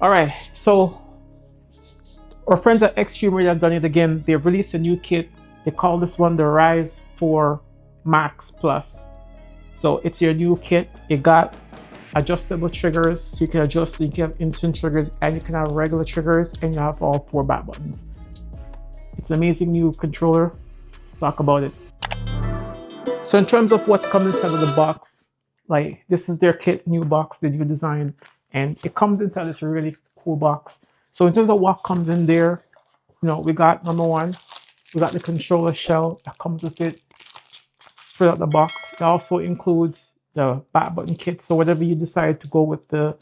All right, so our friends at ExtremeRate have done it again. They've released a new kit. They call this one the Rise 4 Max Plus. So it's your new kit. You got adjustable triggers, so you can adjust. You can have instant triggers, and you can have regular triggers, and you have all 4 back buttons. It's an amazing new controller. Let's talk about it. So in terms of what comes inside of the box, like this is their kit, new box, the new design, and it comes inside this really cool box. So in terms of what comes in there, we got number one, we got the controller shell that comes with it straight out the box. It also includes the back button kit. So whatever you decide to go with the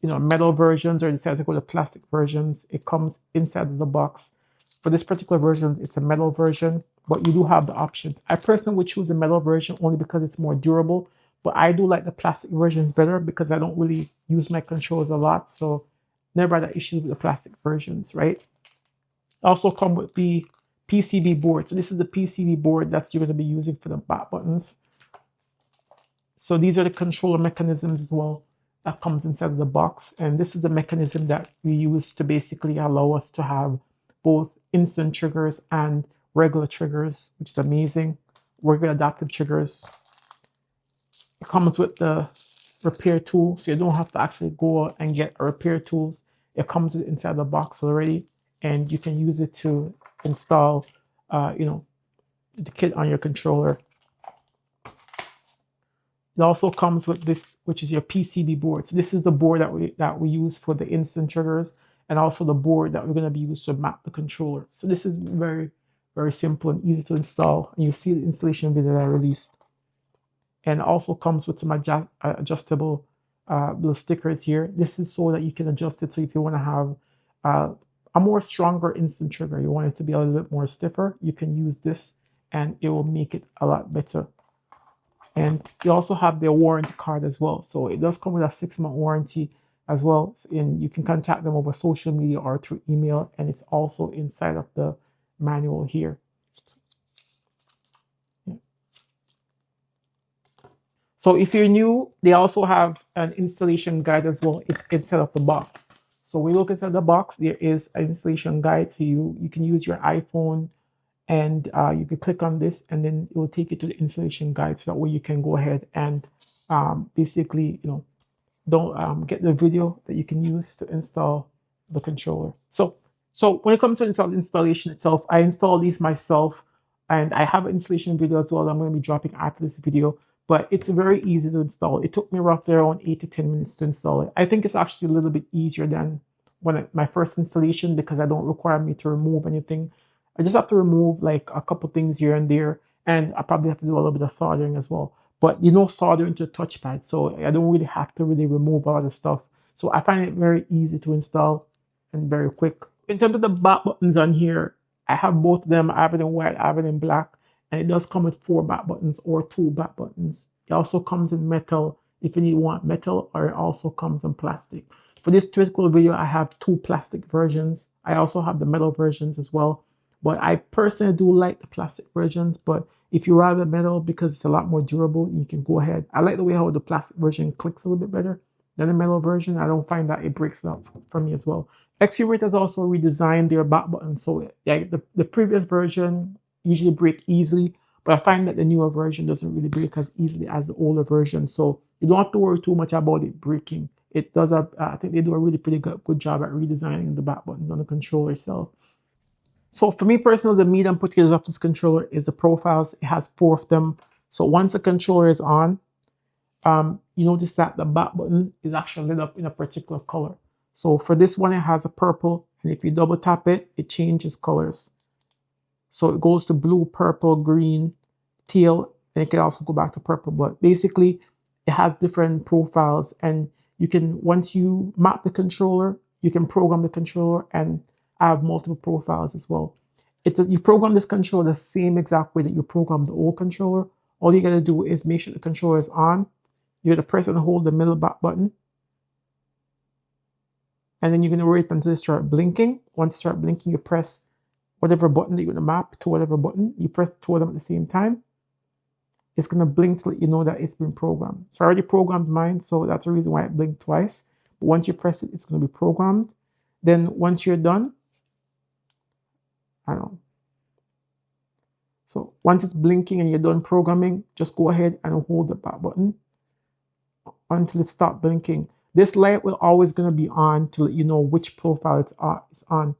metal versions or decide to go with plastic versions, it comes inside of the box. For this particular version, it's a metal version, but you do have the options. I personally would choose a metal version only because it's more durable, but I do like the plastic versions better because I don't really use my controllers a lot, so never had issues with the plastic versions, right? Also come with the PCB board. So this is the PCB board that you're going to be using for the back buttons. So these are the controller mechanisms as well that comes inside of the box. And this is the mechanism that we use to basically allow us to have both instant triggers and regular triggers, which is amazing. Regular adaptive triggers. It comes with the repair tool, so you don't have to actually go and get a repair tool. It comes inside the box already, and you can use it to install, the kit on your controller. It also comes with this, which is your PCB board. So this is the board that we use for the instant triggers, and also the board that we're going to be used to map the controller. So this is very, very simple and easy to install. And you see the installation video that I released. And also comes with some adjustable little stickers here. This is so that you can adjust it. So if you want to have a more stronger instant trigger, you want it to be a little bit more stiffer, you can use this and it will make it a lot better. And you also have their warranty card as well. So it does come with a 6-month warranty as well. And you can contact them over social media or through email. And it's also inside of the manual here. Yeah. So if you're new, they also have an installation guide as well. It's inside of the box. So we look inside the box, there is an installation guide to you. You can use your iPhone and you can click on this and then it will take you to the installation guide, so that way you can go ahead and basically don't get the video that you can use to install the controller. So when it comes to installation itself, I installed these myself, and I have an installation video as well that I'm going to be dropping after this video, but it's very easy to install. It took me roughly around 8 to 10 minutes to install it. I think it's actually a little bit easier than my first installation, because I don't require me to remove anything. I just have to remove like a couple things here and there, and I probably have to do a little bit of soldering as well. But soldering to a touchpad, so I don't really have to really remove a lot of stuff. So I find it very easy to install and very quick. In terms of the back buttons on here, I have both of them. I have it in white, I have it in black, and it does come with 4 back buttons or 2 back buttons. It also comes in metal if you want metal, or it also comes in plastic. For this particular video, I have 2 plastic versions. I also have the metal versions as well. But I personally do like the plastic versions, but if you rather metal because it's a lot more durable, you can go ahead. I like the way how the plastic version clicks a little bit better than the metal version. I don't find that it breaks it up for me as well. ExtremeRate has also redesigned their back button. So yeah, the previous version usually break easily, but I find that the newer version doesn't really break as easily as the older version. So you don't have to worry too much about it breaking. It does have, I think they do a really pretty good job at redesigning the back buttons on the controller itself. So for me personally, the meat and potatoes of this controller is the profiles. It has 4 of them. So once the controller is on, you notice that the back button is actually lit up in a particular color. So for this one, it has a purple, and if you double tap it, it changes colors. So it goes to blue, purple, green, teal, and it can also go back to purple. But basically, it has different profiles, and you can, once you map the controller, you can program the controller and have multiple profiles as well. You program this controller the same exact way that you program the old controller. All you gotta do is make sure the controller is on. You're gonna press and hold the middle back button, and then you're gonna wait until it starts blinking. Once it starts blinking, you press whatever button that you're gonna map to whatever button. You press 2 of them at the same time. It's gonna blink to let you know that it's been programmed. So I already programmed mine, so that's the reason why it blinked twice. Once you press it, it's going to be programmed. Then once you're done, I don't know. So once it's blinking and you're done programming, just go ahead and hold the back button until it stops blinking. This light will always going to be on to let you know which profile it's on.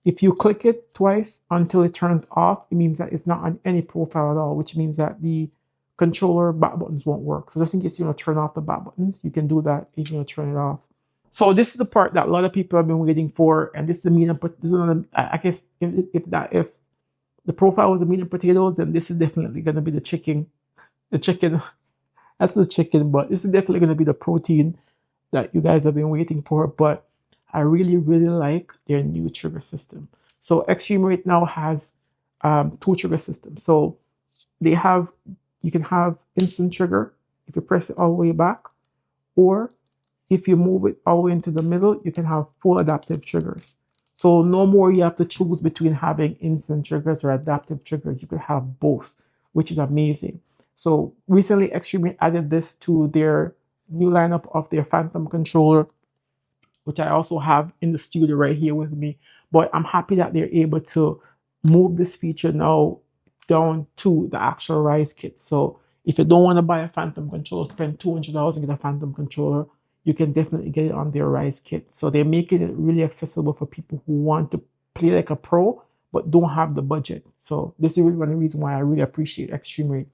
If you click it twice until it turns off, it means that it's not on any profile at all, which means that the controller back buttons won't work. So just in case you want to turn off the back buttons, you can do that if you want to turn it off. So this is the part that a lot of people have been waiting for, and this is the meat and this is another, I guess if the profile was the meat and potatoes, then this is definitely going to be the chicken. That's the chicken, but this is definitely going to be the protein that you guys have been waiting for. But I really, really like their new trigger system. So ExtremeRate now has 2 trigger systems. So they have, you can have instant trigger if you press it all the way back, or if you move it all the way into the middle, you can have full adaptive triggers. So no more you have to choose between having instant triggers or adaptive triggers. You could have both, which is amazing. So recently ExtremeRate added this to their new lineup of their Phantom controller, which I also have in the studio right here with me. But I'm happy that they're able to move this feature now down to the actual Rise kit. So if you don't want to buy a Phantom controller, spend $200 and get a Phantom controller, you can definitely get it on their Rise kit. So they're making it really accessible for people who want to play like a pro, but don't have the budget. So this is really one of the reasons why I really appreciate ExtremeRate.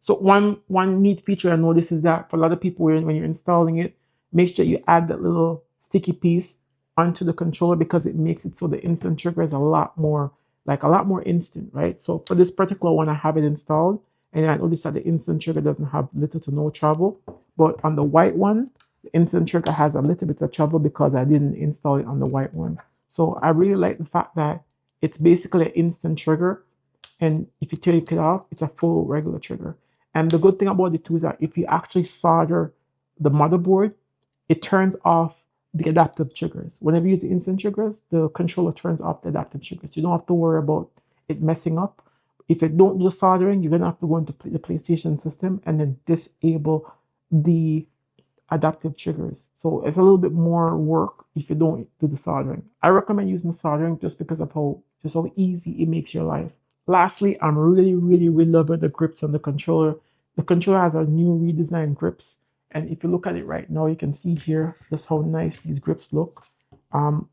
So one neat feature I noticed is that for a lot of people, when you're installing it, make sure you add that little sticky piece onto the controller, because it makes it so the instant trigger is a lot more instant, right? So for this particular one, I have it installed, and I noticed that the instant trigger doesn't have little to no travel. But on the white one, the instant trigger has a little bit of travel because I didn't install it on the white one. So I really like the fact that it's basically an instant trigger, and if you take it off, it's a full regular trigger. And the good thing about it too is that if you actually solder the motherboard, it turns off the adaptive triggers. Whenever you use the instant triggers, the controller turns off the adaptive triggers. You don't have to worry about it messing up. If you don't do the soldering, you're going to have to go into the PlayStation system and then disable the adaptive triggers. So it's a little bit more work if you don't do the soldering. I recommend using the soldering just because of how easy it makes your life. Lastly, I'm really, really, really loving the grips on the controller. The controller has a new redesigned grips. And if you look at it right now, you can see here just how nice these grips look.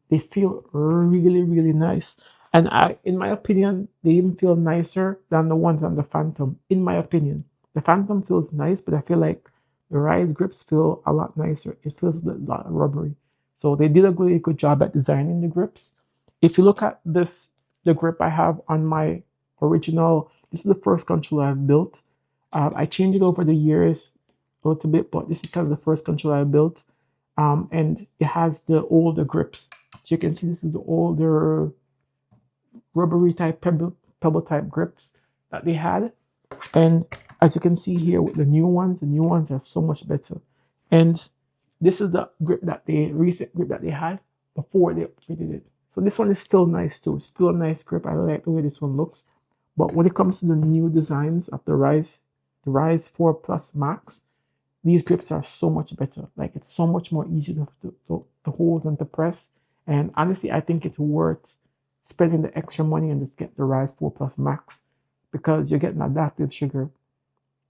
They feel really, really nice. And in my opinion, they even feel nicer than the ones on the Phantom, in my opinion. The Phantom feels nice, but I feel like the Rise grips feel a lot nicer. It feels a lot rubbery. So they did a really good job at designing the grips. If you look at this, the grip I have on my original, this is the first controller I've built. I changed it over the years a little bit, but this is kind of the first controller I built. And it has the older grips. So you can see this is the older rubbery type, pebble type grips that they had. And as you can see here with the new ones are so much better. And this is the grip that recent grip that they had before they upgraded it. So this one is still nice too. It's still a nice grip. I like the way this one looks. But when it comes to the new designs of the Rise 4 Plus Max, these grips are so much better. Like, it's so much more easy to hold and to press. And honestly, I think it's worth spending the extra money and just get the Rise 4 Plus Max, because you're getting adaptive trigger,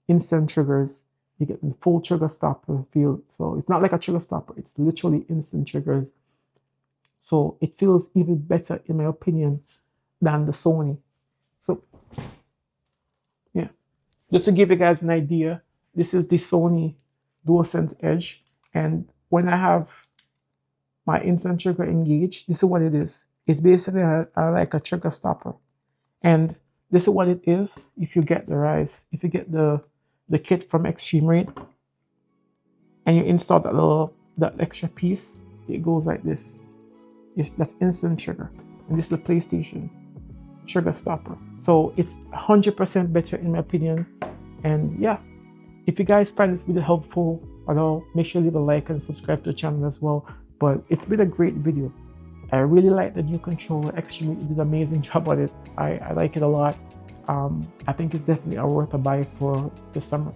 instant triggers, you're getting the full trigger stopper feel. So it's not like a trigger stopper, it's literally instant triggers. So it feels even better, in my opinion, than the Sony. So yeah, just to give you guys an idea, this is the Sony DualSense Edge, and when I have my instant trigger engaged, this is what it is. It's basically like a trigger stopper. And this is what it is if you get the Rise, if you get the kit from ExtremeRate and you install that extra piece, it goes like this. That's instant trigger. And this is the PlayStation trigger stopper. So it's 100% better in my opinion. And yeah, if you guys find this video helpful at all, make sure you leave a like and subscribe to the channel as well. But it's been a great video. I really like the new controller. ExtremeRate did an amazing job on it. I like it a lot. I think it's definitely a worth a buy for the summer.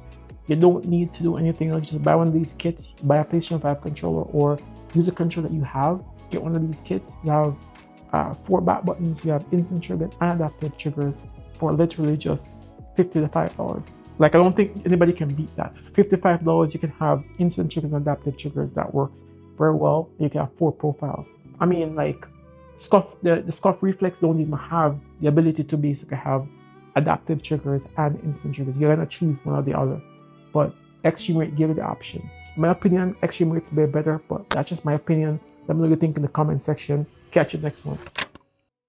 You don't need to do anything else. Just buy one of these kits, buy a PlayStation 5 controller, or use a controller that you have. Get one of these kits. You have 4 back buttons, you have instant trigger and adaptive triggers for literally just $55. Like, I don't think anybody can beat that. $55, you can have instant triggers and adaptive triggers that works very well. You can have 4 profiles. I mean, like, the Scuf Reflex don't even have the ability to basically have adaptive triggers and instant triggers. You're gonna choose one or the other. But ExtremeRate give you the option. In my opinion, ExtremeRate's a bit better, but that's just my opinion. Let me know what you think in the comment section. Catch you next one.